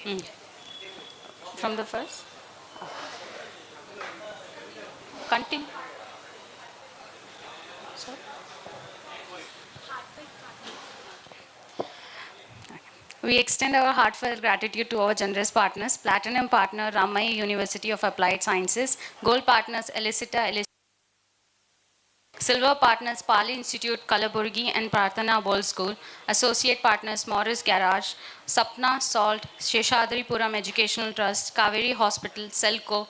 Mm. From the first? Continue. Sorry. We extend our heartfelt gratitude to our generous partners, Platinum partner Ramai University of Applied Sciences, Gold partners Elicita, Silver partners Pali Institute, Kalaburgi and Prarthana Bowl School, Associate partners Morris Garage, Sapna Salt, Sheshadripuram Educational Trust, Kaveri Hospital, Selco,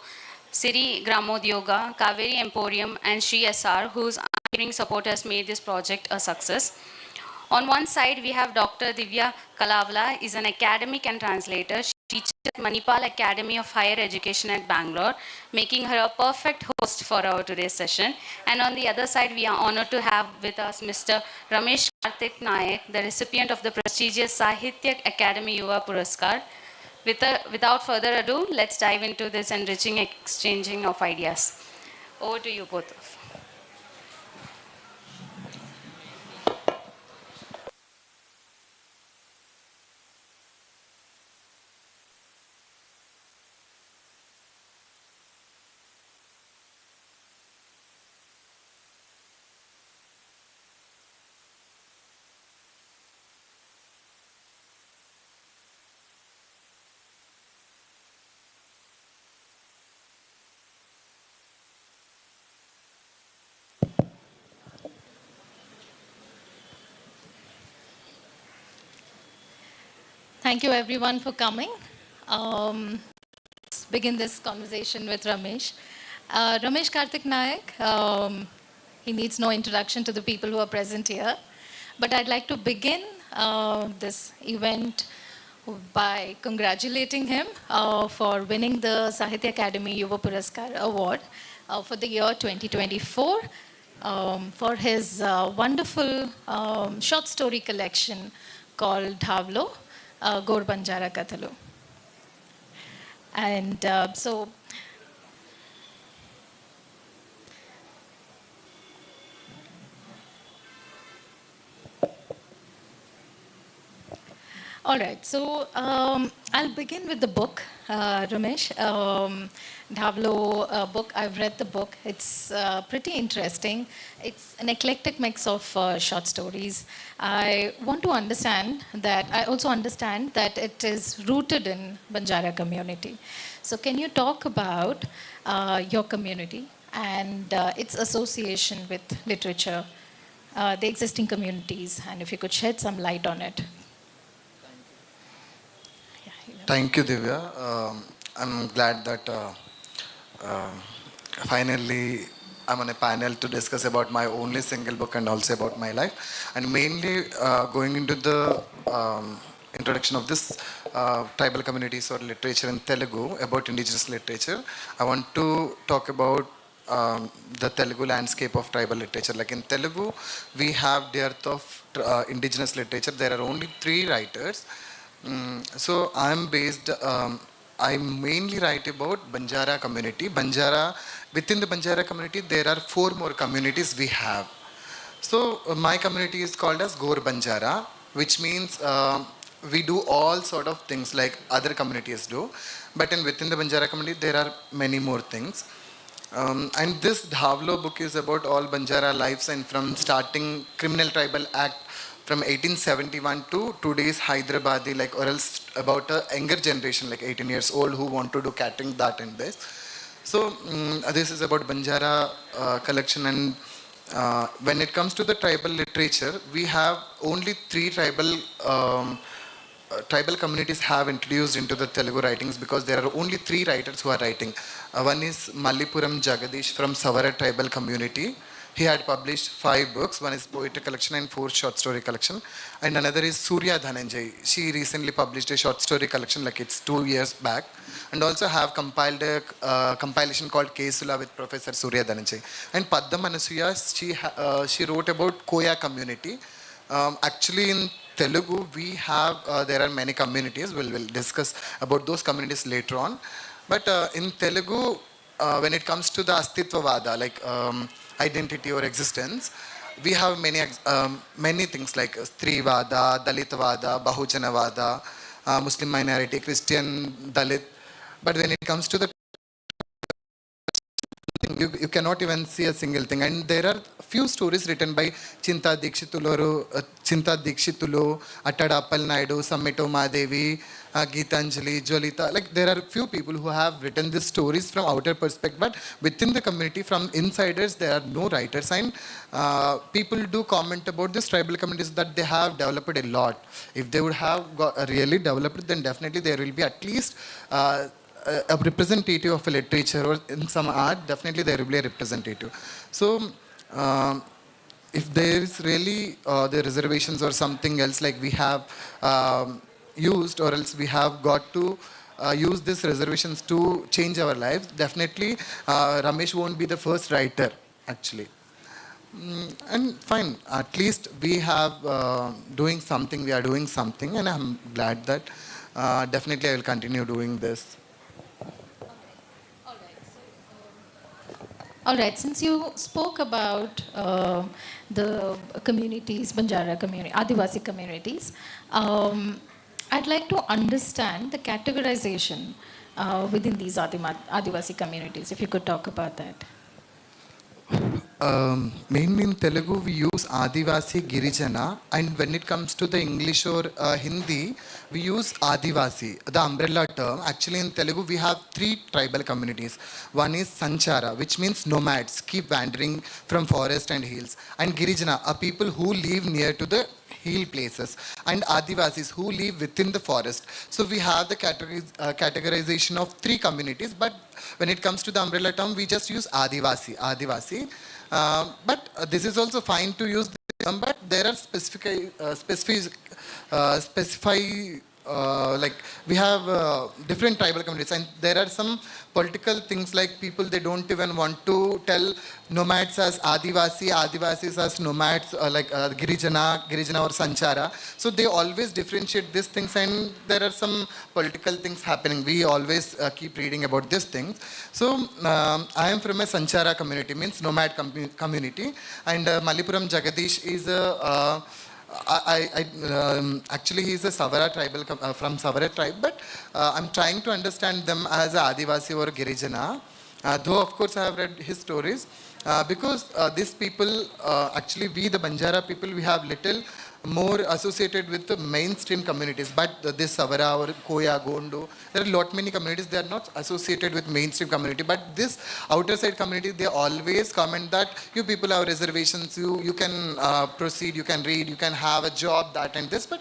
Siri Gramodyoga, Kaveri Emporium, and Sri SR, whose unwavering support has made this project a success. On one side, we have Dr. Divya Kalavala, is an academic and translator. She teaches at Manipal Academy of Higher Education at Bangalore, making her a perfect host for our today's session. And on the other side, we are honored to have with us Mr. Ramesh Karthik Nayak, the recipient of the prestigious Sahitya Akademi Yuva Puraskar. Without further ado, let's dive into this enriching exchanging of ideas. Over to you both. Thank you everyone for coming. Let's begin this conversation with Ramesh. Ramesh Karthik Nayak, he needs no introduction to the people who are present here. But I'd like to begin this event by congratulating him for winning the Sahitya Akademi Yuva Puraskar Award for the year 2024 for his wonderful short story collection called Dhavlo, Gor Banjara Kathalu. And so, all right, so I'll begin with the book, Ramesh. Dhavlo book, I've read the book. It's pretty interesting. It's an eclectic mix of short stories. I want to understand that, I also understand that it is rooted in Banjara community. So can you talk about your community and its association with literature, the existing communities, and if you could shed some light on it? Thank you, Divya. I'm glad that uh, finally I'm on a panel to discuss about my only single book and also about my life. And mainly going into the introduction of this tribal communities or literature in Telugu, about indigenous literature, I want to talk about the Telugu landscape of tribal literature. Like in Telugu, we have dearth of indigenous literature. There are only 3 writers. So I'm based, I mainly write about Banjara community. Banjara, within the Banjara community, there are 4 more communities we have. So my community is called as Gor Banjara, which means we do all sort of things like other communities do. But within the Banjara community, there are many more things. And this Dhavlo book is about all Banjara lives and from starting Criminal Tribal Act from 1871 to today's Hyderabadi, like, or else about a younger generation, like 18 years old, who want to do catering, that and this. So this is about Banjara collection. And when it comes to the tribal literature, we have only 3 tribal communities have introduced into the Telugu writings, because there are only 3 writers who are writing. One is Mallipuram Jagadish from Savara tribal community. He had published 5 books. One is poetry collection and 4 short story collection. And another is Surya Dhananjay. She recently published a short story collection, like it's 2 years back. And also have compiled a compilation called Kesula with Professor Surya Dhananjay. And Padma Anasuya, she wrote about Koya community. Actually in Telugu, we have, there are many communities. We'll discuss about those communities later on. But in Telugu, when it comes to the Astitvavada, like identity or existence, we have many things like Strivada, Dalitavada, Bahujanavada, Muslim minority, Christian, Dalit. But when it comes to the you cannot even see a single thing. And there are few stories written by Chinta Dikshitulo, Attada Appal Naidu, Sammeto Mahadevi, Geetanjali, Jolita. Like there are few people who have written these stories from outer perspective, but within the community, from insiders, there are no writers. And people do comment about these tribal communities that they have developed a lot. If they would have really developed, then definitely there will be at least a representative of a literature, or in some art, definitely there will be a representative. So, if there is really the reservations or something else like we have used, or else we have got to use these reservations to change our lives, definitely Ramesh won't be the first writer, actually. And fine, at least we have doing something, we are doing something, and I'm glad that definitely I will continue doing this. All right, since you spoke about the communities, Banjara community, Adivasi communities, I'd like to understand the categorization within these Adivasi communities, if you could talk about that. Mainly in Telugu, we use Adivasi, Girijana, and when it comes to the English or Hindi, we use Adivasi, the umbrella term. Actually, in Telugu, we have three tribal communities. One is Sanchara, which means nomads, keep wandering from forest and hills, and Girijana, are people who live near to the hill places, and Adivasis who live within the forest. So we have the categorization of three communities, but when it comes to the umbrella term, we just use Adivasi. But this is also fine to use the term, but there are specify like we have different tribal communities, and there are some political things like people, they don't even want to tell nomads as Adivasis as nomads, like Girijana or Sanchara. So they always differentiate these things, and there are some political things happening. We always keep reading about these things. So I am from a Sanchara community, means nomad community, and Malipuram Jagadish is a actually he's a Savara tribal from Savara tribe, but I'm trying to understand them as a Adivasi or Girijana. Though of course I have read his stories, because these people, actually we the Banjara people, we have little more associated with the mainstream communities, but this Savara or Koya, Gondo, there are lot many communities, they are not associated with mainstream community, but this outer side community, they always comment that you people have reservations, you can proceed, you can read, you can have a job, that and this, but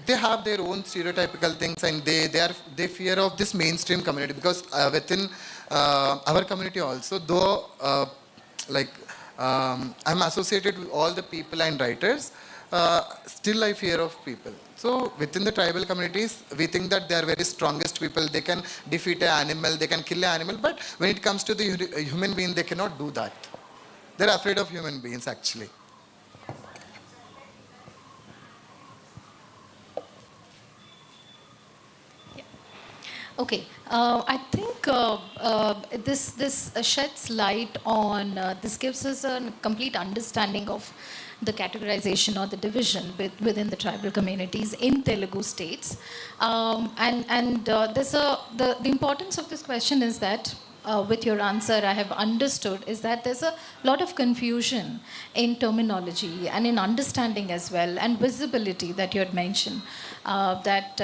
they have their own stereotypical things, and they fear of this mainstream community, because within our community also, though like I'm associated with all the people and writers, still I fear of people. So within the tribal communities, we think that they are very strongest people. They can defeat an animal, they can kill an animal, but when it comes to the human being, they cannot do that. They're afraid of human beings, actually. Okay, I think this sheds light on, this gives us a complete understanding of the categorization or the division within the tribal communities in Telugu states. The importance of this question is that with your answer, I have understood is that there's a lot of confusion in terminology and in understanding as well, and visibility that you had mentioned. That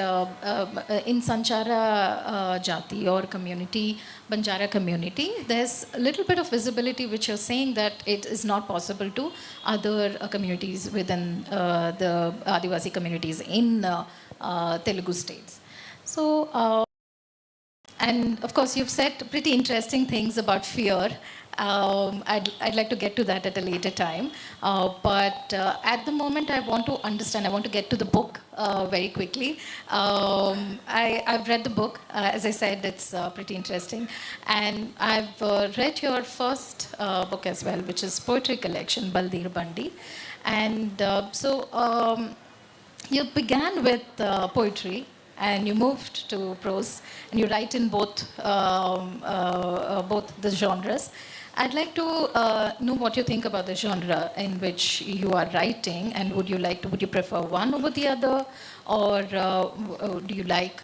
in Sanchara Jati or community, Banjara community, there's a little bit of visibility which you're saying that it is not possible to other communities within the Adivasi communities in Telugu states. So, and of course, you've said pretty interesting things about fear. I'd like to get to that at a later time. But at the moment, I want to understand, I want to get to the book very quickly. I've read the book. As I said, it's pretty interesting. And I've read your first book as well, which is poetry collection, Baldir Bandi. And you began with poetry, and you moved to prose, and you write in both the genres. I'd like to know what you think about the genre in which you are writing, and would you prefer one over the other, or do you like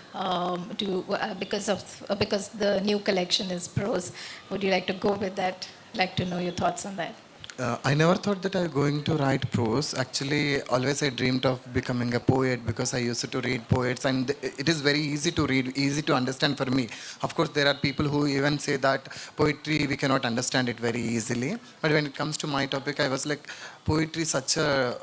because the new collection is prose, would you like to go with that? Like to know your thoughts on that. I never thought that I was going to write prose. Actually, always I dreamed of becoming a poet because I used to read poets, and it is very easy to read, easy to understand for me. Of course, there are people who even say that poetry we cannot understand it very easily. But when it comes to my topic, I was like, poetry is such a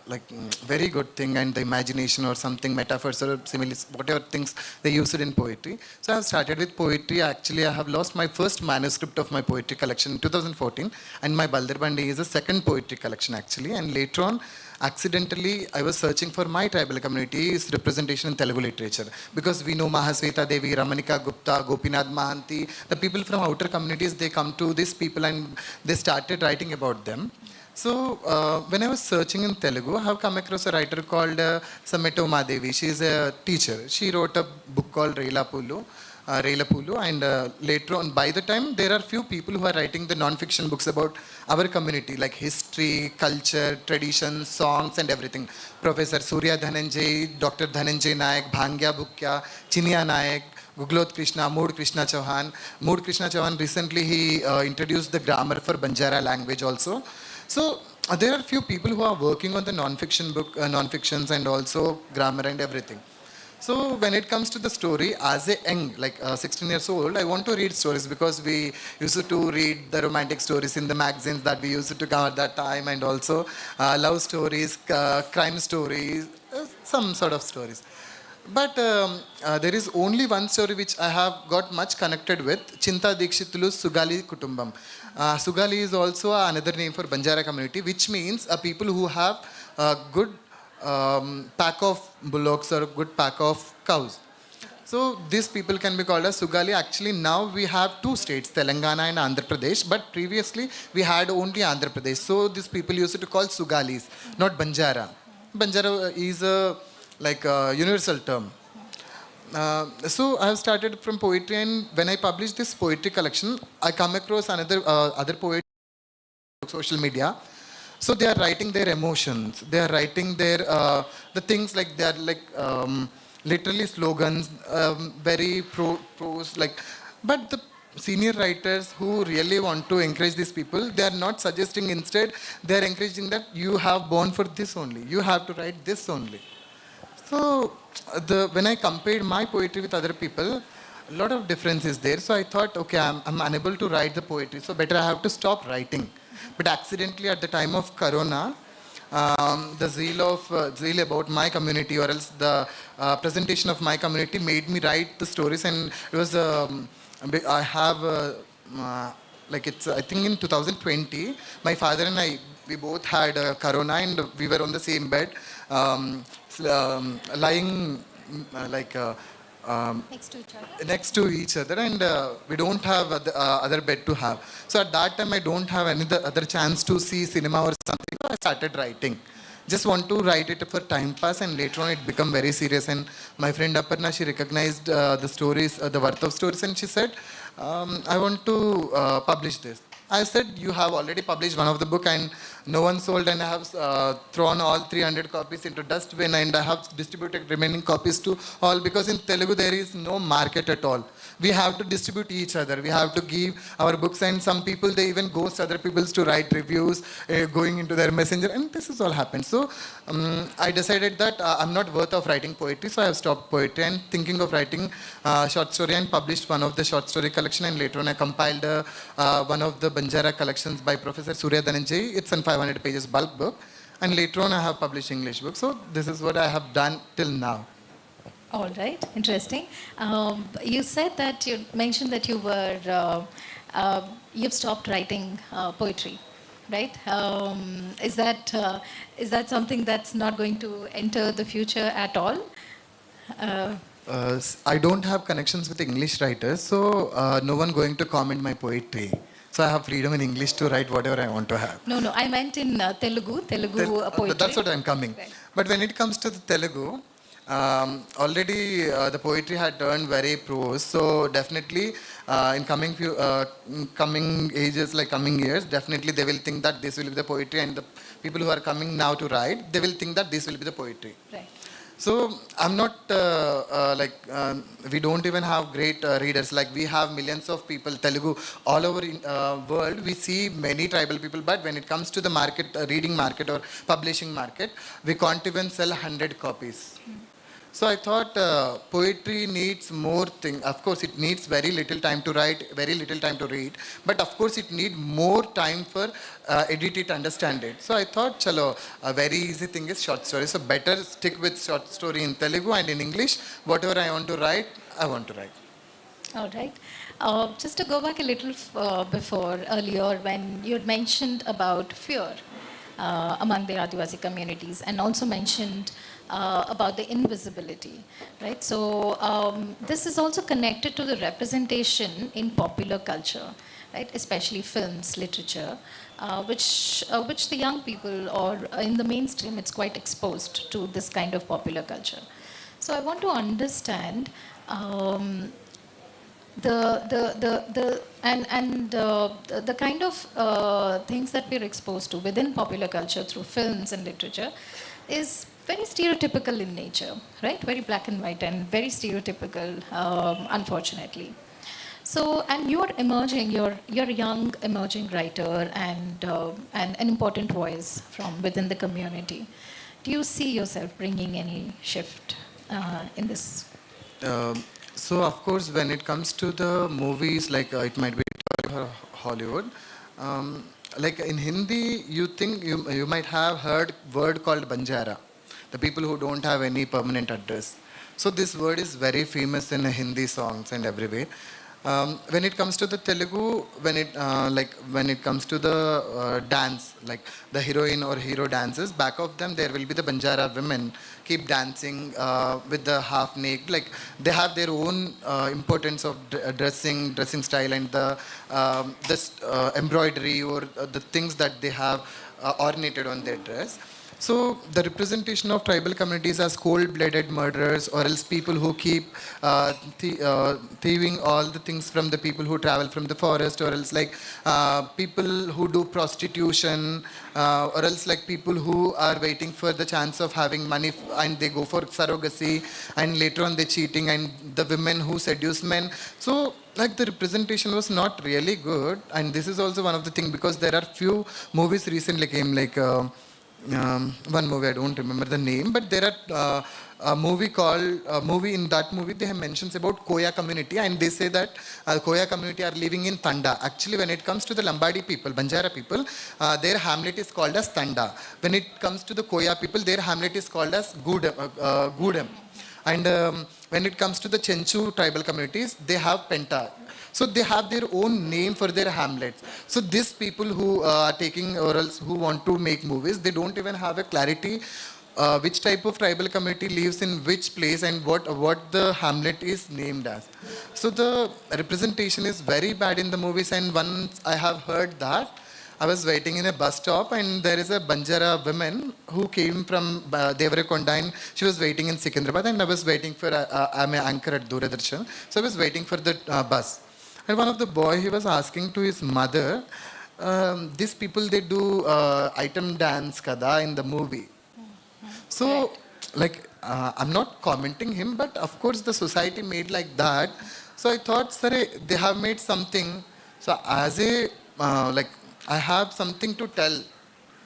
very good thing, and the imagination or something, metaphors or similes, whatever things they use it in poetry. So I have started with poetry. Actually, I have lost my first manuscript of my poetry collection in 2014, and my Balder Bandi is a second poetry collection actually. And later on, accidentally, I was searching for my tribal community's representation in Telugu literature, because we know Mahasweta Devi, Ramanika Gupta, Gopinath Mahanti, the people from outer communities, they come to these people and they started writing about them. So when I was searching in Telugu, I have come across a writer called Sameto Madevi. She is a teacher. She wrote a book called Reila Pulu, and later on, by the time, there are few people who are writing the non-fiction books about our community, like history, culture, traditions, songs, and everything. Professor Surya Dhananjay, Dr. Dhananjay Nayak, Bhangya Bukya, Chinya Nayak, Guglot Krishna, Mood Krishna Chauhan. Mood Krishna Chauhan, recently he introduced the grammar for Banjara language also. So there are few people who are working on the non-fiction book, non-fictions, and also grammar and everything. So when it comes to the story, as a young, 16 years old, I want to read stories because we used to read the romantic stories in the magazines that we used to cover at that time, and also love stories, crime stories, some sort of stories. But there is only one story which I have got much connected with, Chinta Dikshitulu's Sugali Kutumbam. Sugali is also another name for Banjara community, which means people who have a good pack of bullocks or a good pack of cows. So these people can be called as Sugali. Actually, now we have two states, Telangana and Andhra Pradesh, but previously we had only Andhra Pradesh. So these people used to call Sugalis, not Banjara. Banjara is a universal term. So I have started from poetry, and when I published this poetry collection, I come across another other poets on social media. So they are writing their emotions. They are writing their the things, like they are literally slogans, very prose like. But the senior writers who really want to encourage these people, they are not suggesting. Instead, they are encouraging that you have born for this only. You have to write this only. So when I compared my poetry with other people, a lot of difference is there. So I thought, okay, I'm unable to write the poetry, so better I have to stop writing. But accidentally, at the time of Corona, the zeal about my community, or else the presentation of my community, made me write the stories. And it was I have it's, I think in 2020, my father and I, we both had Corona, and we were on the same bed. Lying next to each other, and we don't have other bed to have. So at that time, I don't have any other chance to see cinema or something. So I started writing. Just want to write it for time pass, and later on it become very serious. And my friend Aparna, she recognized the stories, the worth of stories, and she said, I want to publish this. I said, you have already published one of the book and no one sold, and I have thrown all 300 copies into dustbin, and I have distributed remaining copies to all, because in Telugu there is no market at all. We have to distribute each other. We have to give our books, and some people, they even ghost other people to write reviews, going into their messenger, and this has all happened. So I decided that I'm not worth of writing poetry, so I have stopped poetry and thinking of writing short story, and published one of the short story collection, and later on I compiled one of the Banjara collections by Professor Surya Dhananjay. It's an 500 pages bulk book, and later on I have published English book. So this is what I have done till now. All right, interesting. You said that you mentioned that you've stopped writing poetry, right? Is that something that's not going to enter the future at all? I don't have connections with English writers, so no one going to comment my poetry. So I have freedom in English to write whatever I want to have. No, I meant in Telugu poetry. That's what I'm coming. Right. But when it comes to the Telugu, Already the poetry had turned very prose, so definitely in coming ages, like coming years, definitely they will think that this will be the poetry, and the people who are coming now to write, they will think that this will be the poetry. Right. So I'm not we don't even have great readers. Like we have millions of people, Telugu all over in world. We see many tribal people, but when it comes to the market, reading market or publishing market, we can't even sell 100 copies. So I thought poetry needs more thing. Of course, it needs very little time to write, very little time to read. But of course, it need more time for edit it, understand it. So I thought, chalo, a very easy thing is short story. So better stick with short story in Telugu and in English. Whatever I want to write, I want to write. All right. Just to go back a little before earlier, when you had mentioned about fear among the Adivasi communities, and also mentioned about the invisibility, right? So this is also connected to the representation in popular culture, right? Especially films, literature, which the young people, or in the mainstream, it's quite exposed to this kind of popular culture. So I want to understand the kind of things that we're exposed to within popular culture through films and literature is very stereotypical in nature, right? Very black and white and very stereotypical, unfortunately. So, and you're emerging, you're a young emerging writer and an important voice from within the community. Do you see yourself bringing any shift in this? So of course, when it comes to the movies, like it might be Hollywood, like in Hindi, you might have heard word called Banjara, the people who don't have any permanent address. So this word is very famous in Hindi songs and everywhere. When it comes to the Telugu, when it comes to the dance, like the heroine or hero dances, back of them there will be the Banjara women keep dancing with the half naked. Like they have their own importance of dressing style, and the embroidery or the things that they have ornated on their dress. So the representation of tribal communities as cold-blooded murderers, or else people who keep thieving all the things from the people who travel from the forest, or else like people who do prostitution, or else like people who are waiting for the chance of having money and they go for surrogacy, and later on they cheating, and the women who seduce men. So like the representation was not really good, and this is also one of the things, because there are few movies recently came, like one movie, I don't remember the name, but there are a movie in that movie they have mentions about Koya community, and they say that Koya community are living in Tanda. Actually, when it comes to the Lambadi people, Banjara people, their hamlet is called as Tanda. When it comes to the Koya people, their hamlet is called as Gudem. And when it comes to the Chenchu tribal communities, they have Penta. So they have their own name for their hamlets. So these people who are taking, or else who want to make movies, they don't even have a clarity which type of tribal community lives in which place and what the hamlet is named as. So the representation is very bad in the movies. And once I have heard that, I was waiting in a bus stop, and there is a Banjara woman who came from Devarakonda, and she was waiting in Secunderabad, and I was waiting for, I'm an anchor at Doordarshan, so I was waiting for the bus. And one of the boy, he was asking to his mother, these people, they do item dance kada in the movie. So, like, I'm not commenting him, but of course the society made like that. So I thought, sir, they have made something. So as a, like, I have something to tell.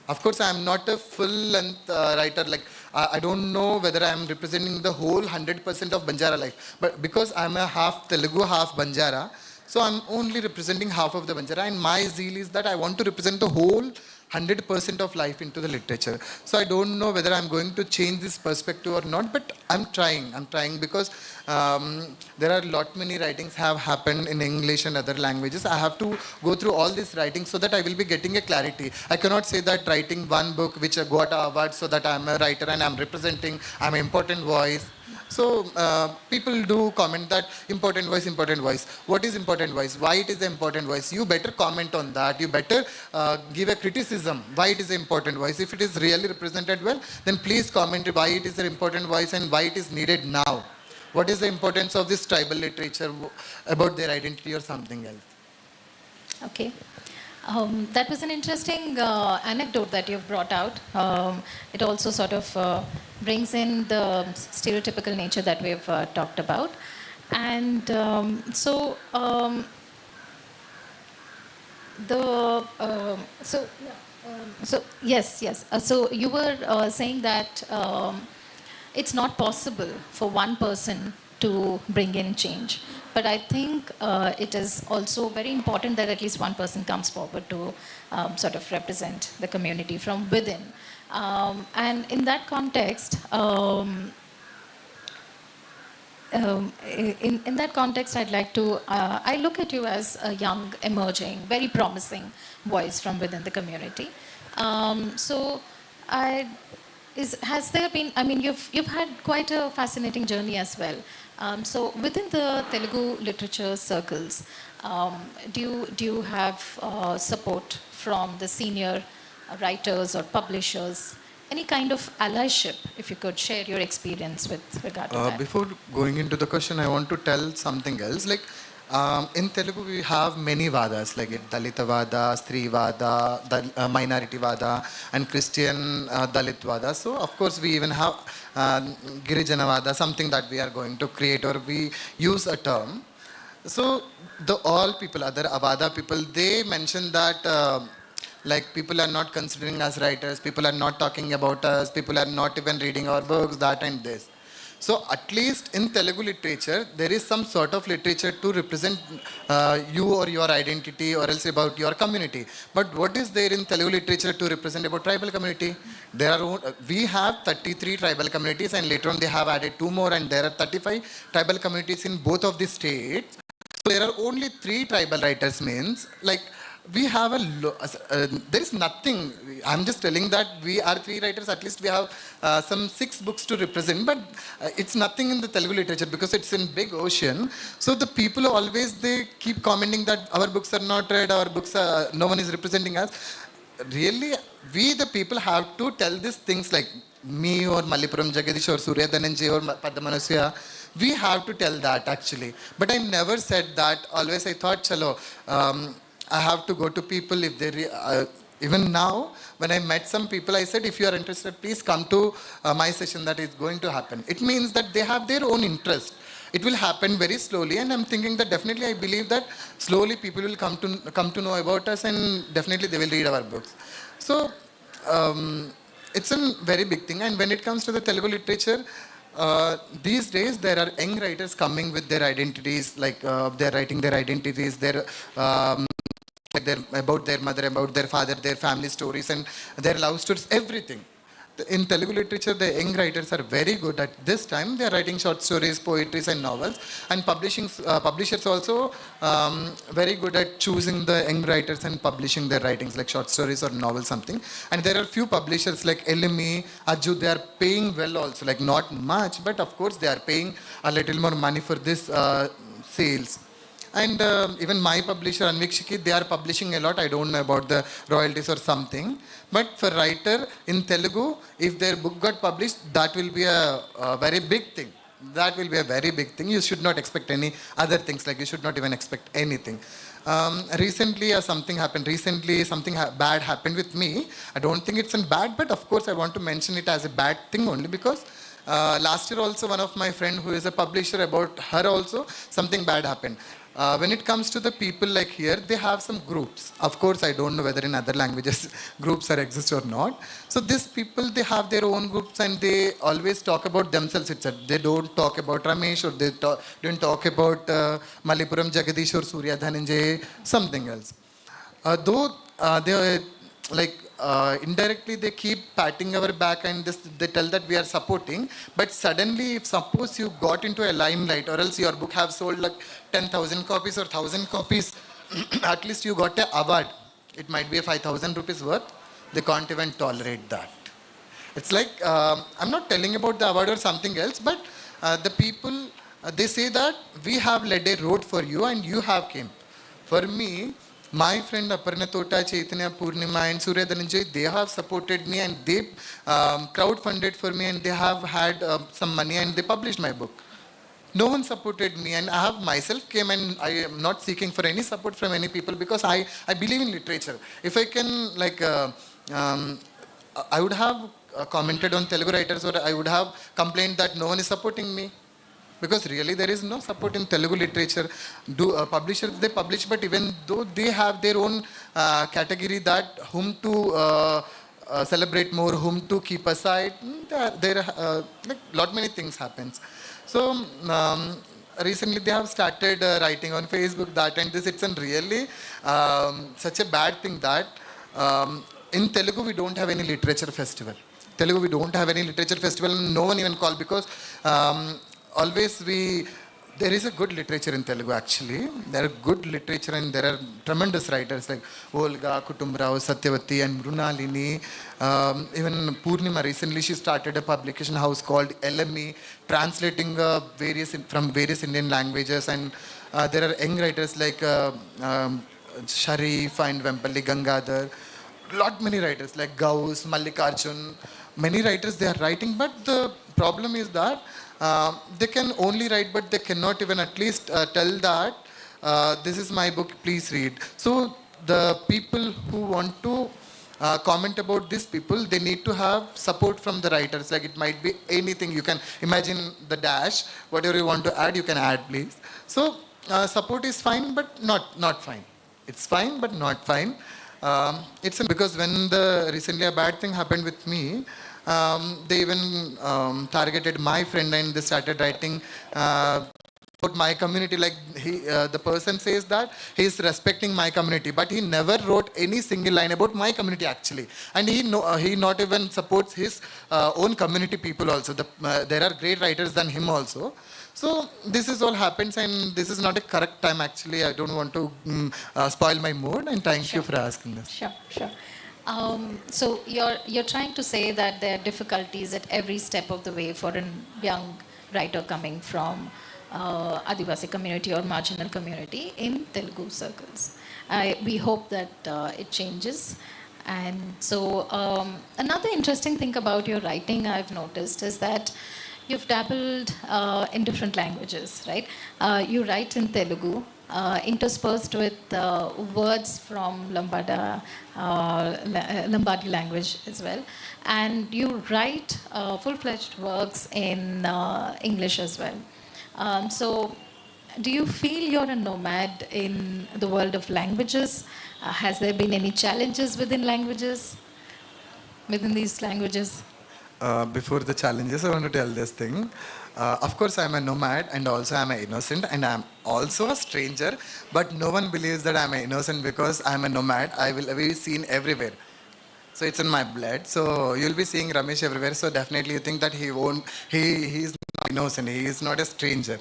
Of course, I am not a full-length writer. Like, I don't know whether I am representing the whole 100% of Banjara life. But because I am a half Telugu, half Banjara, so I'm only representing half of the Banjara. And my zeal is that I want to represent the whole 100% of life into the literature. So I don't know whether I'm going to change this perspective or not, but I'm trying because there are many writings have happened in English and other languages. I have to go through all these writings so that I will be getting a clarity. I cannot say that writing one book which got an award so that I'm a writer and I'm representing, I'm an important voice. So people do comment that important voice, important voice. What is important voice? Why it is an important voice? You better comment on that. You better give a criticism why it is an important voice. If it is really represented well, then please comment why it is an important voice and why it is needed now. What is the importance of this tribal literature about their identity or something else? Okay. That was an interesting anecdote that you've brought out. It also sort of brings in the stereotypical nature that we've talked about. And yes. So you were saying that it's not possible for one person to bring in change. But I think it is also very important that at least one person comes forward to sort of represent the community from within. And in that context, in that context, I'd like to, I look at you as a young, emerging, very promising voice from within the community. Has there been, I mean, you've had quite a fascinating journey as well. So within the Telugu literature circles, do you have support from the senior writers or publishers? Any kind of allyship, if you could share your experience with regard to that? Before going into the question, I want to tell something else. Like in Telugu, we have many vadas, like Dalita Vada, Stri Vada, Minority Vada, and Christian Dalit Vada. So, of course, we even have Girijana Vada, something that we are going to create, or we use a term. So, all people, other Avada people, they mention that like people are not considering us writers, people are not talking about us, people are not even reading our books, that and this. So at least in Telugu literature, there is some sort of literature to represent you or your identity or else about your community. But what is there in Telugu literature to represent about tribal community? We have 33 tribal communities and later on they have added 2 more and there are 35 tribal communities in both of the states. So there are only 3 tribal writers means like we have there is nothing. I'm just telling that we are 3 writers, at least we have some 6 books to represent, but it's nothing in the Telugu literature because it's in big ocean. So the people always, they keep commenting that our books are not read, our books are, no one is representing us. Really, we the people have to tell these things like me or Mallipuram Jagadish or Surya Dhananjay or Padmanasya. We have to tell that actually. But I never said that. Always I thought, chalo, I have to go to people if they, even now, when I met some people, I said, if you are interested, please come to my session that is going to happen. It means that they have their own interest. It will happen very slowly, and I'm thinking that definitely I believe that slowly people will come to know about us, and definitely they will read our books. So it's a very big thing. And when it comes to the Telugu literature, these days there are young writers coming with their identities, like they're writing their identities, about their mother, about their father, their family stories and their love stories, everything. In Telugu literature, the young writers are very good at this time. They are writing short stories, poetries and novels. And publishers also very good at choosing the young writers and publishing their writings like short stories or novels, something. And there are few publishers like LME, Ajju, they are paying well also, like not much, but of course they are paying a little more money for this sales. And even my publisher, Anvikshiki, they are publishing a lot. I don't know about the royalties or something. But for writer in Telugu, if their book got published, that will be a very big thing. That will be a very big thing. You should not expect any other things. Like you should not even expect anything. Recently, something happened. Recently, something bad happened with me. I don't think it's bad, but of course, I want to mention it as a bad thing only because last year also one of my friend who is a publisher, about her also something bad happened. When it comes to the people like here, they have some groups. Of course, I don't know whether in other languages groups are exist or not. So these people, they have their own groups and they always talk about themselves itself. They don't talk about Ramesh or they don't talk about Mallipuram Jagadish or Surya Dhananjay, something else. Though they like indirectly they keep patting our back and they tell that we are supporting, but suddenly if suppose you got into a limelight or else your book have sold like 10,000 copies or 1,000 copies, at least you got an award. It might be a 5,000 rupees worth. They can't even tolerate that. It's like, I'm not telling about the award or something else, but the people, they say that we have led a road for you and you have came. For me, my friend Aparna Tota, Chaitanya, Purnima and Surya Dhananjay, they have supported me and they crowdfunded for me and they have had some money and they published my book. No one supported me and I have myself came and I am not seeking for any support from any people because I believe in literature. If I can um, I would have commented on Telugu writers or I would have complained that no one is supporting me. Because really there is no support in Telugu literature. Publishers, they publish, but even though they have their own category that whom to celebrate more, whom to keep aside, there like lot many things happens. So recently they have started writing on Facebook that and this. It's really such a bad thing that in Telugu we don't have any literature festival. Telugu we don't have any literature festival. No one even called because always there is a good literature in Telugu actually. There are good literature and there are tremendous writers like Olga, Kutumbrao, Satyavati and Brunalini. Even Purnima recently she started a publication house called LME translating from various Indian languages and there are young writers like Sharif and Vempalli Gangadhar. Lot many writers like Gauss, Mallikarjun. Many writers they are writing but the problem is that they can only write but they cannot even at least tell that this is my book, please read. So the people who want to comment about these people, they need to have support from the writers. Like it might be anything. You can imagine the dash, whatever you want to add, you can add please. So support is fine but not fine. It's fine but not fine. It's because when recently a bad thing happened with me, they even targeted my friend and they started writing about my community. Like the person says that he is respecting my community, but he never wrote any single line about my community actually. And he not even supports his own community people also. There are great writers than him also. So this is all happens and this is not a correct time actually. I don't want to spoil my mood and thank you for asking this. Sure. So you're trying to say that there are difficulties at every step of the way for a young writer coming from Adivasi community or marginal community in Telugu circles. We hope that it changes. And so another interesting thing about your writing I've noticed is that you've dabbled in different languages, right? You write in Telugu, interspersed with words from Lombardy language as well. And you write full-fledged works in English as well. So do you feel you're a nomad in the world of languages? Has there been any challenges within these languages? Before the challenges, I want to tell this thing. Of course, I'm a nomad and also I'm an innocent and I'm also a stranger. But no one believes that I'm an innocent because I'm a nomad. I will be seen everywhere. So it's in my blood. So you'll be seeing Ramesh everywhere. So definitely you think that he's not innocent. He is not a stranger.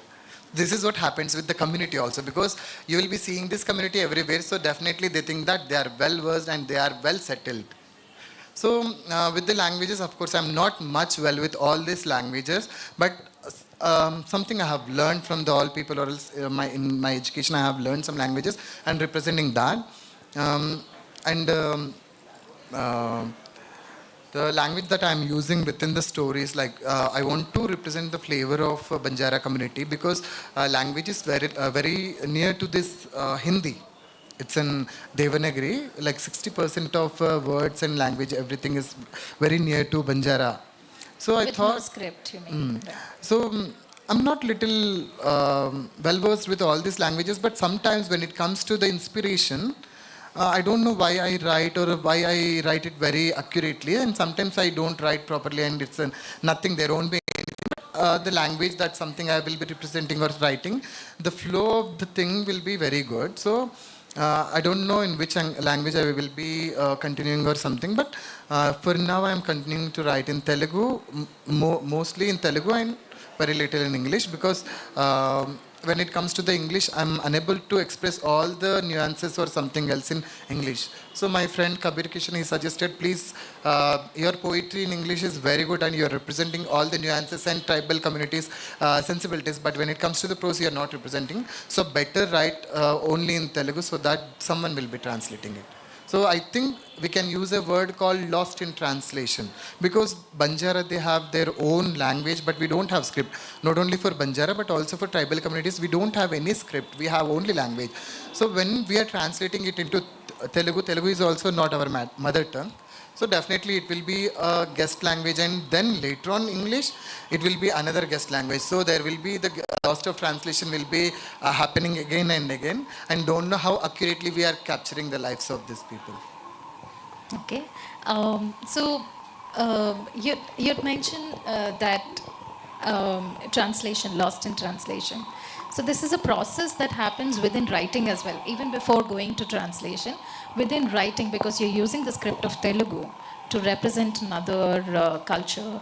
This is what happens with the community also because you will be seeing this community everywhere. So definitely they think that they are well versed and they are well settled. So with the languages, of course, I'm not much well with all these languages, but something I have learned from the all people or else in my education, I have learned some languages and representing that. The language that I'm using within the stories, like I want to represent the flavor of Banjara community because language is very near to this Hindi. It's in Devanagari, like 60% of words and language, everything is very near to Banjara. So I thought... no script, you mean. So I'm not little well versed with all these languages, but sometimes when it comes to the inspiration, I don't know why I write or why I write it very accurately and sometimes I don't write properly and it's nothing, there won't be anything. The language, that's something I will be representing or writing. The flow of the thing will be very good. So I don't know in which language I will be continuing or something, but for now I am continuing to write in Telugu, mostly in Telugu and very little in English because when it comes to the English, I'm unable to express all the nuances or something else in English. So my friend Kabir Kishan, he suggested, please, your poetry in English is very good and you're representing all the nuances and tribal communities, sensibilities. But when it comes to the prose, you're not representing. So better write only in Telugu so that someone will be translating it. So I think we can use a word called lost in translation because Banjara, they have their own language, but we don't have script. Not only for Banjara, but also for tribal communities, we don't have any script. We have only language. So when we are translating it into Telugu, Telugu is also not our mother tongue. So definitely it will be a guest language, and then later on English, it will be another guest language. So there will be the loss of translation will be happening again and again, and don't know how accurately we are capturing the lives of these people. Okay. So you had mentioned that translation, lost in translation. So this is a process that happens within writing as well, even before going to translation. Within writing, because you're using the script of Telugu to represent another culture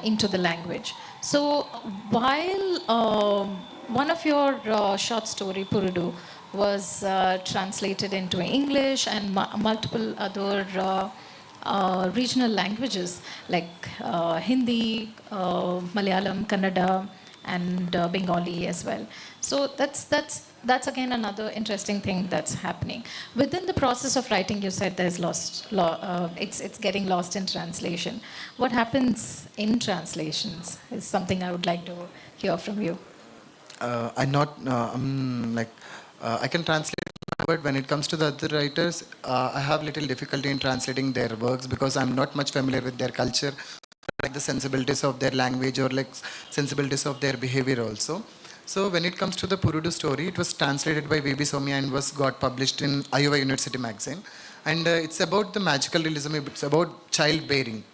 into the language. So while one of your short story, Purudu, was translated into English and multiple other regional languages like Hindi, Malayalam, Kannada, and Bengali as well. So that's again another interesting thing that's happening within the process of writing. You said there's it's getting lost in translation. What happens in translations is something I would like to hear from you. I can translate, but when it comes to the other writers, I have little difficulty in translating their works because I'm not much familiar with their culture, like the sensibilities of their language or like sensibilities of their behavior also. So when it comes to the Purudu story, it was translated by VB Somya and got published in Iowa University magazine. And it's about the magical realism, it's about childbearing.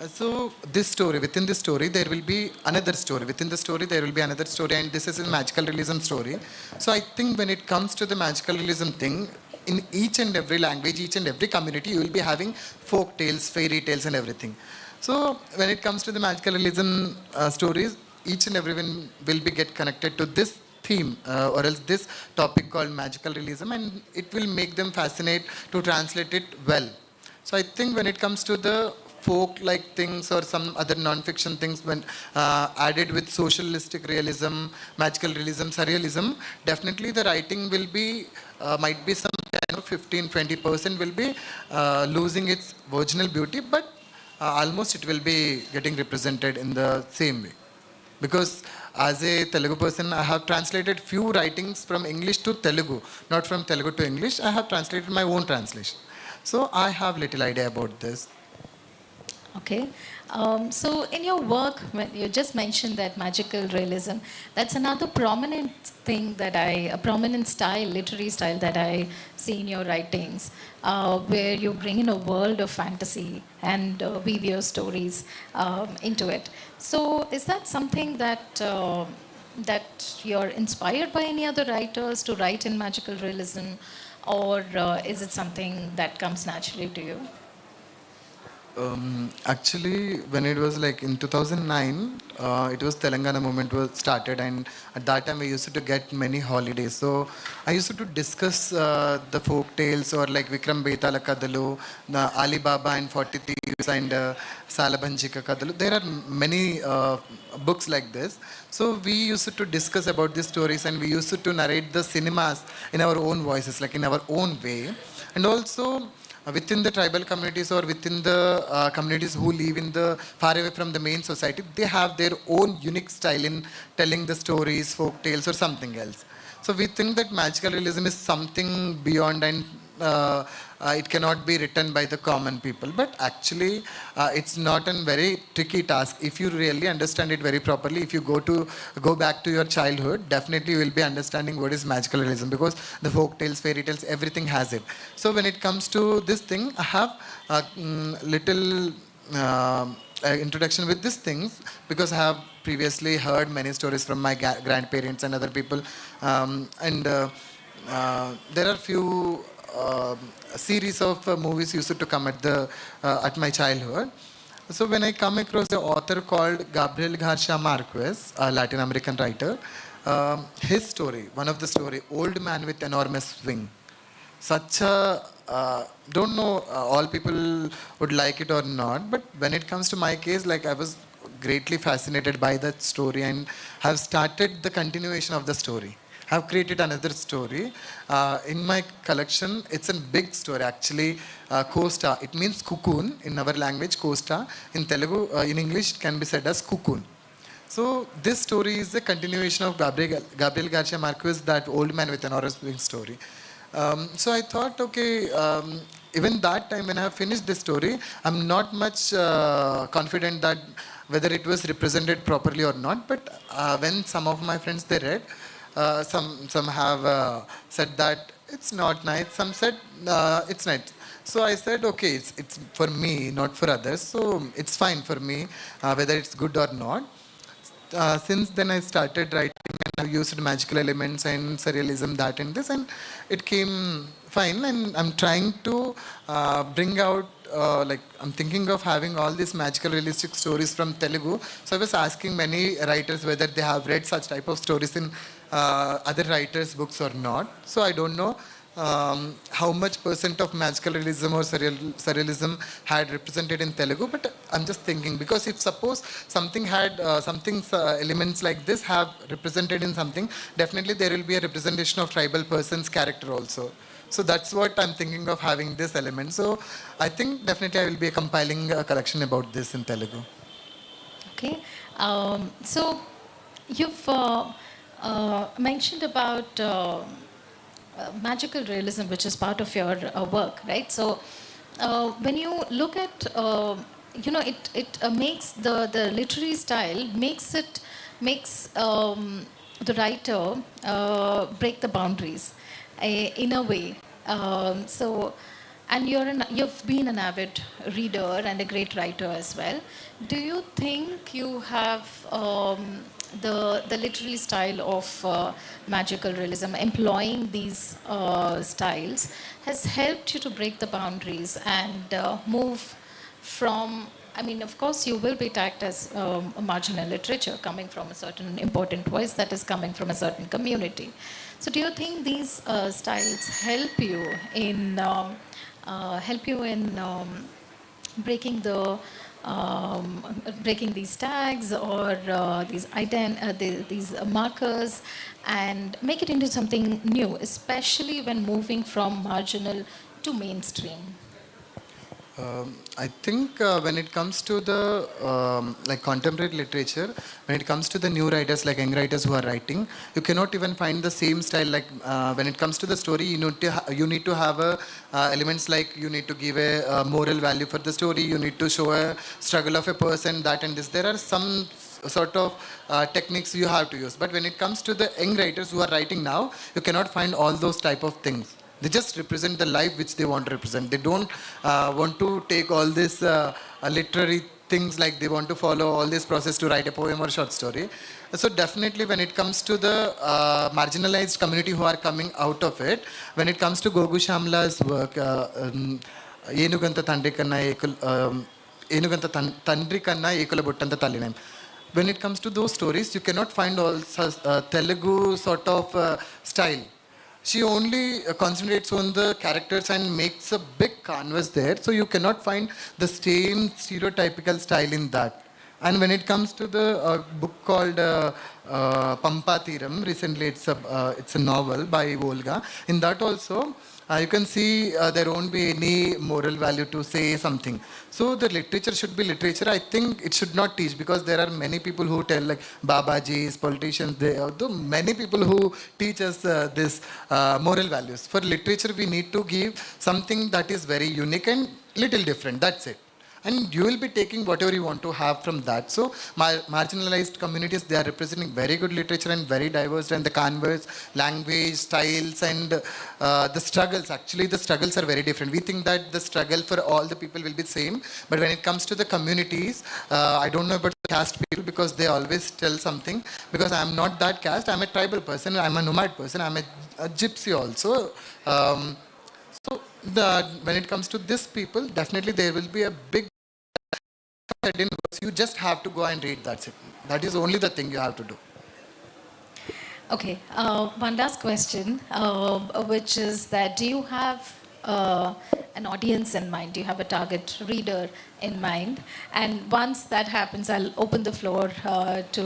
So this story, within this story, there will be another story. Within the story, there will be another story, and this is a magical realism story. So I think when it comes to the magical realism thing, in each and every language, each and every community, you will be having folk tales, fairy tales, and everything. So when it comes to the magical realism stories, each and everyone will be get connected to this theme or else this topic called magical realism, and it will make them fascinate to translate it well. So I think when it comes to the folk-like things or some other non-fiction things, when added with socialistic realism, magical realism, surrealism, definitely the writing will be, might be some kind of 15-20% will be losing its original beauty, but almost it will be getting represented in the same way. Because as a Telugu person, I have translated few writings from English to Telugu, not from Telugu to English. I have translated my own translation. So I have little idea about this. Okay. So in your work, when you just mentioned that magical realism, that's another prominent thing that a prominent style, literary style that I see in your writings, where you bring in a world of fantasy and weave your stories into it. So is that something that you're inspired by any other writers to write in magical realism, or is it something that comes naturally to you? Actually, when it was like in 2009, it was Telangana movement was started, and at that time we used to get many holidays. So I used to discuss the folk tales or like Vikram Betala Kadalu, the Ali Baba and 40 Thieves and Salabanjika Kadalu. There are many books like this. So we used to discuss about these stories, and we used to narrate the cinemas in our own voices, like in our own way. And also within the tribal communities or within the communities who live in the far away from the main society, they have their own unique style in telling the stories, folk tales or something else. So we think that magical realism is something beyond, and it cannot be written by the common people. But actually, it's not a very tricky task. If you really understand it very properly, if you go back to your childhood, definitely you will be understanding what is magical realism, because the folk tales, fairy tales, everything has it. So when it comes to this thing, I have a little introduction with these things, because I have previously heard many stories from my grandparents and other people, and there are few a series of movies used to come at my childhood. So when I come across the author called Gabriel Garcia Marquez, a Latin American writer, his story, one of the story, Old Man with Enormous Wing. Such a, don't know all people would like it or not, but when it comes to my case, like I was greatly fascinated by that story and have started the continuation of the story. Have created another story in my collection. It's a big story actually. Costa. It means cocoon in our language. Costa in Telugu. In English, it can be said as cocoon. So this story is a continuation of Gabriel Garcia Marquez, that old man with an orange wing story. So I thought, okay, even that time when I have finished this story, I'm not much confident that whether it was represented properly or not. But when some of my friends they read, some have said that it's not nice. Some said it's nice. So I said, okay, it's for me, not for others. So it's fine for me, whether it's good or not. Since then I started writing and I've used magical elements and surrealism, that and this, and it came fine. And I'm trying to bring out, like I'm thinking of having all these magical realistic stories from Telugu. So I was asking many writers whether they have read such type of stories in other writers' books or not. So I don't know how much percent of magical realism or surrealism had represented in Telugu, but I'm just thinking, because if suppose something had elements like this have represented in something, definitely there will be a representation of tribal person's character also. So that's what I'm thinking of, having this element. So I think definitely I will be compiling a collection about this in Telugu. Okay. So you've mentioned about magical realism, which is part of your work, right? So when you look at, it makes the literary style makes the writer break the boundaries in a way. So, and you've been an avid reader and a great writer as well. Do you think you have the literary style of magical realism, employing these styles, has helped you to break the boundaries and move from, I mean, of course, you will be tagged as a marginal literature coming from a certain important voice that is coming from a certain community. So do you think these styles help you in breaking breaking these tags or these markers and make it into something new, especially when moving from marginal to mainstream? I think when it comes to the like contemporary literature, when it comes to the new writers, like young writers who are writing, you cannot even find the same style. Like when it comes to the story, you need to have elements like you need to give a moral value for the story. You need to show a struggle of a person, that and this. There are some sort of techniques you have to use. But when it comes to the young writers who are writing now, you cannot find all those type of things. They just represent the life which they want to represent. They don't want to take all this literary things, like they want to follow all this process to write a poem or short story. So definitely when it comes to the marginalized community who are coming out of it, when it comes to Gogu Shamla's work, Yenuganta Tandri Kanna Ekula Buttanta Talinam. When it comes to those stories, you cannot find all Telugu sort of style. She only concentrates on the characters and makes a big canvas there. So you cannot find the same stereotypical style in that. And when it comes to the book called Pampa Thiram, recently it's a novel by Volga. In that also, you can see there won't be any moral value to say something. So the literature should be literature. I think it should not teach, because there are many people who tell, like Babajis, politicians, many people who teach us this moral values. For literature, we need to give something that is very unique and little different. That's it. And you will be taking whatever you want to have from that. So marginalized communities, they are representing very good literature and very diverse, and the canvas, language, styles, and the struggles. Actually, the struggles are very different. We think that the struggle for all the people will be same, but when it comes to the communities, I don't know about the caste people, because they always tell something. Because I am not that caste. I am a tribal person. I am a nomad person. I am a gypsy also. So when it comes to this people, definitely there will be a big certain words, you just have to go and read. That's it. That is only the thing you have to do. Okay, one last question, which is that do you have an audience in mind? Do you have a target reader in mind? And once that happens, I'll open the floor to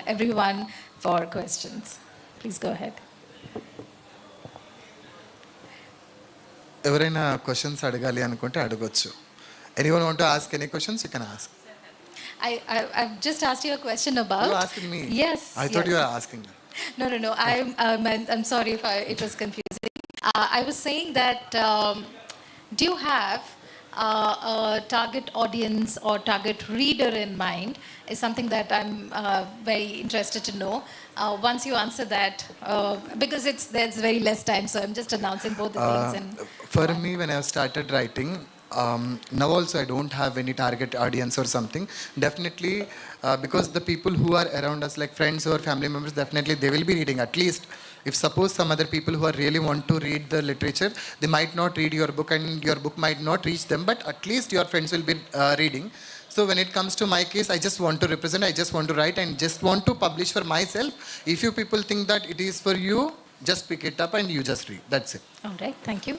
everyone for questions. Please go ahead. ఎవరైనా questions అడగాలి అనుకుంటే అడగొచ్చు. Anyone want to ask any questions? You can ask. I've just asked you a question about. You asking me? Yes. I thought yes. you were asking me. No. I'm sorry if it was confusing. I was saying that do you have a target audience or target reader in mind is something that I'm very interested to know. Once you answer that, because there's very less time, so I'm just announcing both the things. And For me, when I started writing, now also I don't have any target audience or something. Definitely, because the people who are around us, like friends or family members, definitely they will be reading. At least, if suppose some other people who are really want to read the literature, they might not read your book and your book might not reach them, but at least your friends will be reading. So when it comes to my case, I just want to represent, I just want to write and just want to publish for myself. If you people think that it is for you, just pick it up and you just read. That's it. all right, thank you.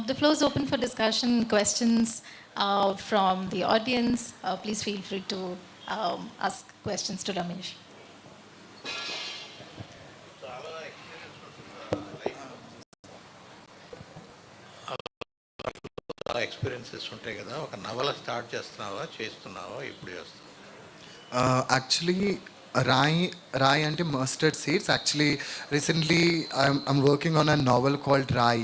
The floor is open for discussion, questions from the audience. Please feel free to ask questions to Ramesh. చాలా experiences ఉంటాయి కదా, ఒక నవల start చేస్తున్నావా, చేస్తున్నావా, ఇప్పుడు చేస్తున్నావా? Actually, Rai and mustard seeds. Actually, recently I'm working on a novel called Rai.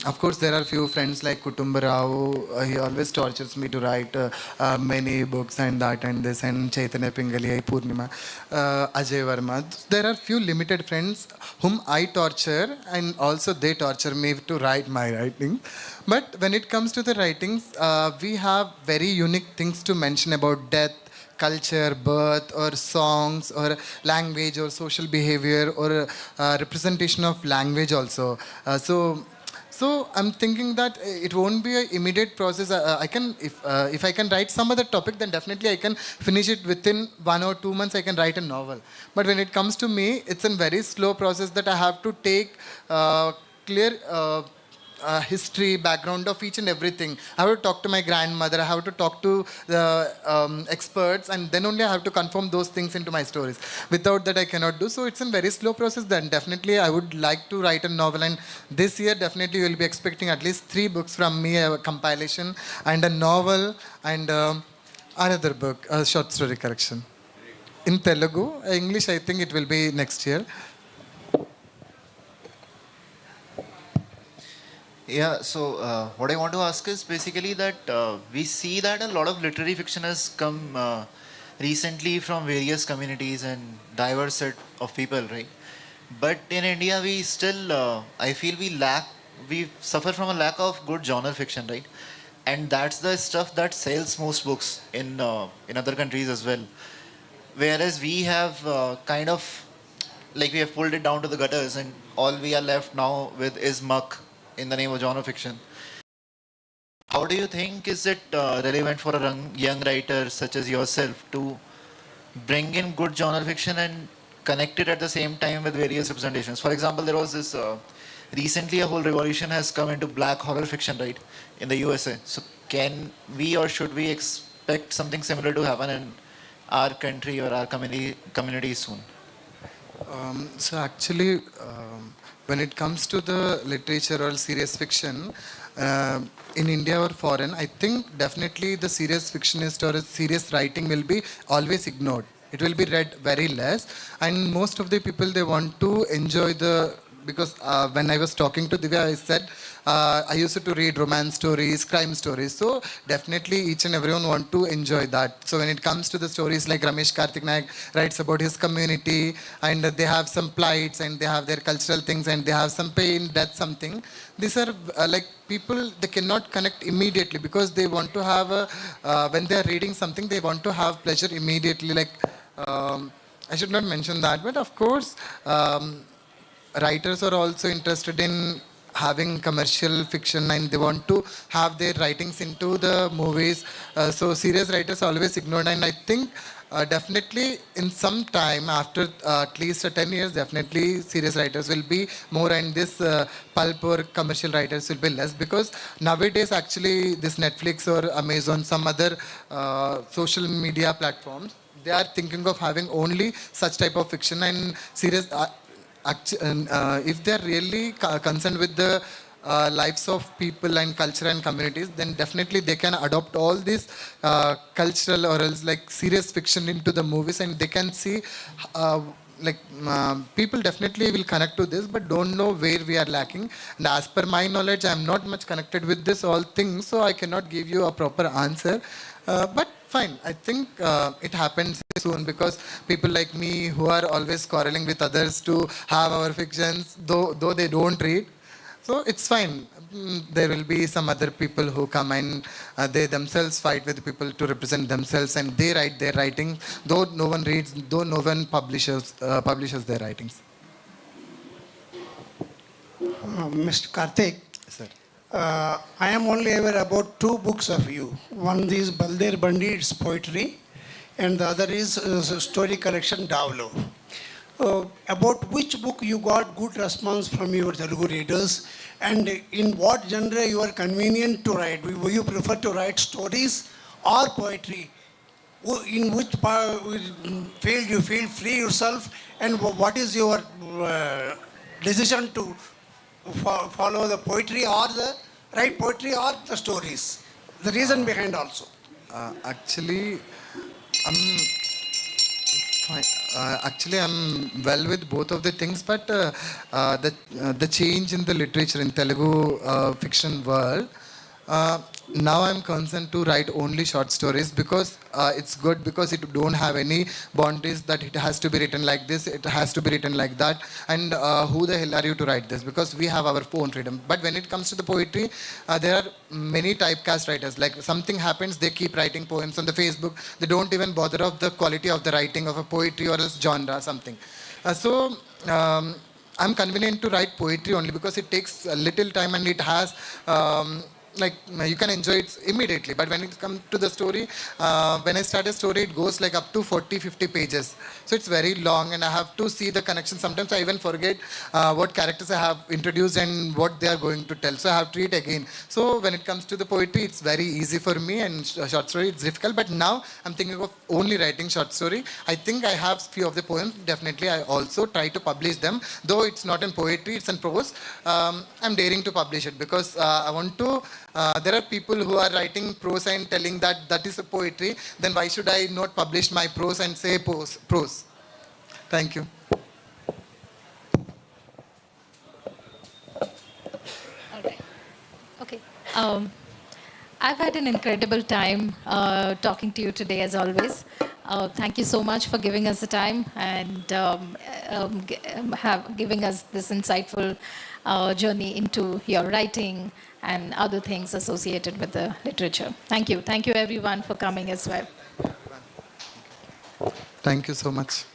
Of course, there are few friends like Kutumba Rao. He always tortures me to write many books and that and this, and Chaitanya Pingali, Purnima, Ajay Verma. There are few limited friends whom I torture, and also they torture me to write my writing. But when it comes to the writings, we have very unique things to mention about death, culture, birth, or songs, or language, or social behavior, or representation of language also. So I'm thinking that it won't be an immediate process. I can, if I can write some other topic, then definitely I can finish it within 1 or 2 months. I can write a novel. But when it comes to me, it's a very slow process that I have to take clear. History, background of each and everything. I have to talk to my grandmother, I have to talk to the experts, and then only I have to confirm those things into my stories. Without that I cannot do. So it's a very slow process. Then definitely I would like to write a novel, and this year definitely you will be expecting at least 3 books from me, a compilation and a novel, and another book, a short story collection in Telugu. English, I think it will be next year. Yeah, so what I want to ask is basically that we see that a lot of literary fiction has come recently from various communities and diverse set of people, right? But in India, we still, I feel we suffer from a lack of good genre fiction, right? And that's the stuff that sells most books in other countries as well. Whereas we have kind of, like we have pulled it down to the gutters, and all we are left now with is muck in the name of genre fiction. How do you think is it relevant for a young writer such as yourself to bring in good genre fiction and connect it at the same time with various representations? For example, there was this recently a whole revolution has come into black horror fiction, right, in the USA. So can we or should we expect something similar to happen in our country or our community soon? So actually, when it comes to the literature or serious fiction, in India or foreign, I think definitely the serious fictionist or serious writing will be always ignored. It will be read very less, and most of the people, they want to enjoy the, because when I was talking to Divya, I said I used to read romance stories, crime stories. So definitely each and everyone want to enjoy that. So when it comes to the stories like Ramesh Karthik Nayak writes about his community, and they have some plights, and they have their cultural things, and they have some pain, death, something. These are like people, they cannot connect immediately because they want to have a, when they are reading something, they want to have pleasure immediately. Like I should not mention that, but of course writers are also interested in having commercial fiction and they want to have their writings into the movies. So serious writers always ignored, and I think definitely in some time after at least 10 years, definitely serious writers will be more and this pulp or commercial writers will be less, because nowadays actually this Netflix or Amazon, some other social media platforms, they are thinking of having only such type of fiction and serious. If they are really concerned with the lives of people and culture and communities, then definitely they can adopt all these cultural or else like serious fiction into the movies, and they can see people definitely will connect to this but don't know where we are lacking. And as per my knowledge, I am not much connected with this all things, so I cannot give you a proper answer. But fine, I think it happens soon, because people like me who are always quarreling with others to have our fictions, though they don't read. So it's fine. There will be some other people who come and they themselves fight with people to represent themselves, and they write their writings, though no one reads, though no one publishes their writings. Mr. Karthik, Sir. I am only aware about two books of you. One is Balder Bandit's poetry, and the other is story collection Davlo. About which book you got good response from your Telugu readers, and in what genre you are convenient to write? Do you prefer to write stories or poetry? In which field you feel free yourself, and what is your decision to follow the poetry or the write poetry or the stories? The reason behind also. Actually, fine. Actually, I'm well with both of the things, but the change in the literature in Telugu fiction world, now I'm concerned to write only short stories, because it's good, because it don't have any boundaries that it has to be written like this, it has to be written like that, and who the hell are you to write this? Because we have our own freedom. But when it comes to the poetry, there are many typecast writers. Like something happens, they keep writing poems on the Facebook. They don't even bother of the quality of the writing of a poetry or else genre something. So. I'm convenient to write poetry only because it takes a little time and it has like you can enjoy it immediately. But when it comes to the story, when I start a story, it goes like up to 40-50 pages, so it's very long and I have to see the connection. Sometimes I even forget what characters I have introduced and what they are going to tell, so I have to read again. So when it comes to the poetry, it's very easy for me, and short story it's difficult. But now I'm thinking of only writing short story. I think I have few of the poems. Definitely I also try to publish them, though it's not in poetry, it's in prose. I'm daring to publish it because I want to. There are people who are writing prose and telling that that is a poetry. Then why should I not publish my prose and say prose? Thank you. All right. Okay. I've had an incredible time talking to you today, as always. Thank you so much for giving us the time and giving us this insightful journey into your writing and other things associated with the literature. Thank you. Thank you, everyone, for coming as well. Thank you so much.